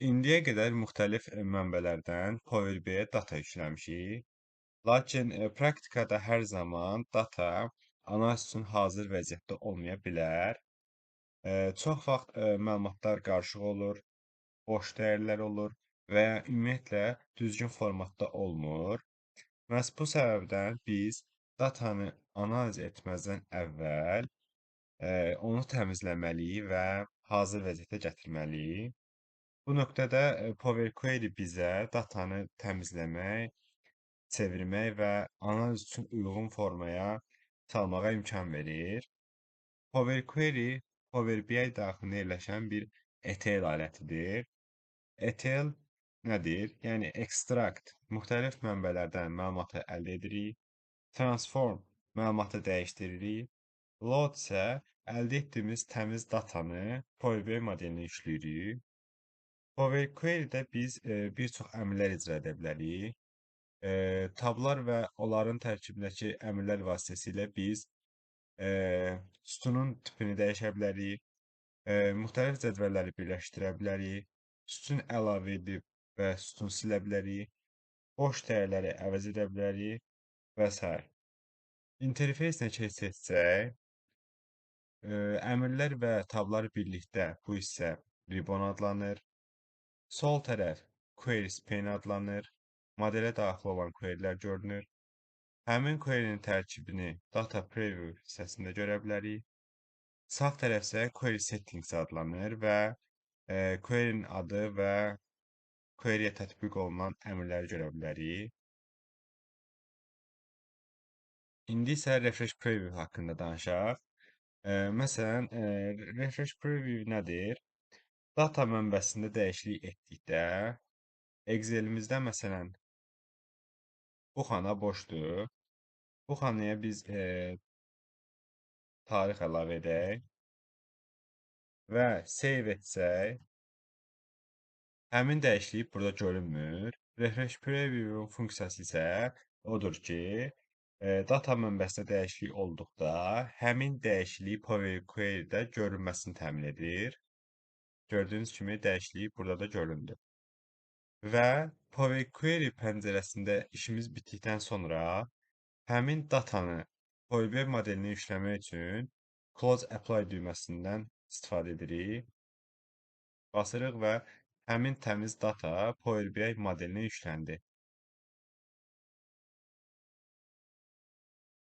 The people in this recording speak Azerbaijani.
İndiyə qədər müxtəlif mənbələrdən Power BI-yə data yükləmişik. Lakin praktikada hər zaman data analiz üçün hazır vəziyyətdə olmaya bilər. Çox vaxt məlumatlar qarışıq olur, boş dəyərlər olur və ya ümumiyyətlə düzgün formatda olmur. Məhz bu səbəbdən biz datanı analiz etməzdən əvvəl onu təmizləməliyik və hazır vəziyyətə gətirməliyik. Bu nöqtədə Power Query bizə datanı təmizləmək, çevirmək və analiz üçün uyğun formaya salmağa imkan verir. Power Query Power BI daxilində yerləşən bir ETL alətidir. ETL nədir? Yəni extract müxtəlif mənbələrdən məlumatı əldə edirik. Transform məlumatı dəyişdiririk. Load isə əldə etdiyimiz təmiz datanı Power BI modelinə yükləyirik. Power Query-də biz bir çox əmrlər icra edə bilərik. Tablar və onların tərkibindəki əmrlər vasitəsilə biz sütunun tipini dəyişə bilərik, müxtəlif cədvəlləri birləşdirə bilərik, sütun əlavə edib və sütun silə bilərik, boş dəyərləri əvəz edə bilərik və s. İnterfeysinə keçsək, əmrlər və tablar birlikdə bu hissə ribbon adlanır. Sol tərəf Queries pane adlanır. Modelə daxil olan querylər görünür. Həmin querynin tərkibini Data Preview hissəsində görə bilərik. Sağ tərəf isə Query Settings adlanır və querynin adı və queryyə tətbiq olunan əmrləri görə bilərik. İndi isə Refresh Preview haqqında danışaq. Məsələn, Refresh Preview nədir? Data mənbəsində dəyişiklik etdikdə, Excel-imizdə məsələn, bu xana boşdur. Bu xanaya biz tarix əlavə edək və save etsək, həmin dəyişiklik burada görünmür. Refresh Preview funksiyası isə odur ki, data mənbəsində dəyişiklik olduqda, həmin dəyişikliyi Power Query-də görünməsini təmin edir. Gördüyünüz kimi dəyişiklik burada da göründü. Və Power Query pəncərəsində işimiz bitdikdən sonra həmin datanı Power BI modelinə yükləmək üçün Close Apply düyməsindən istifadə edirik. Basırıq və həmin təmiz data Power BI modelinə yükləndi.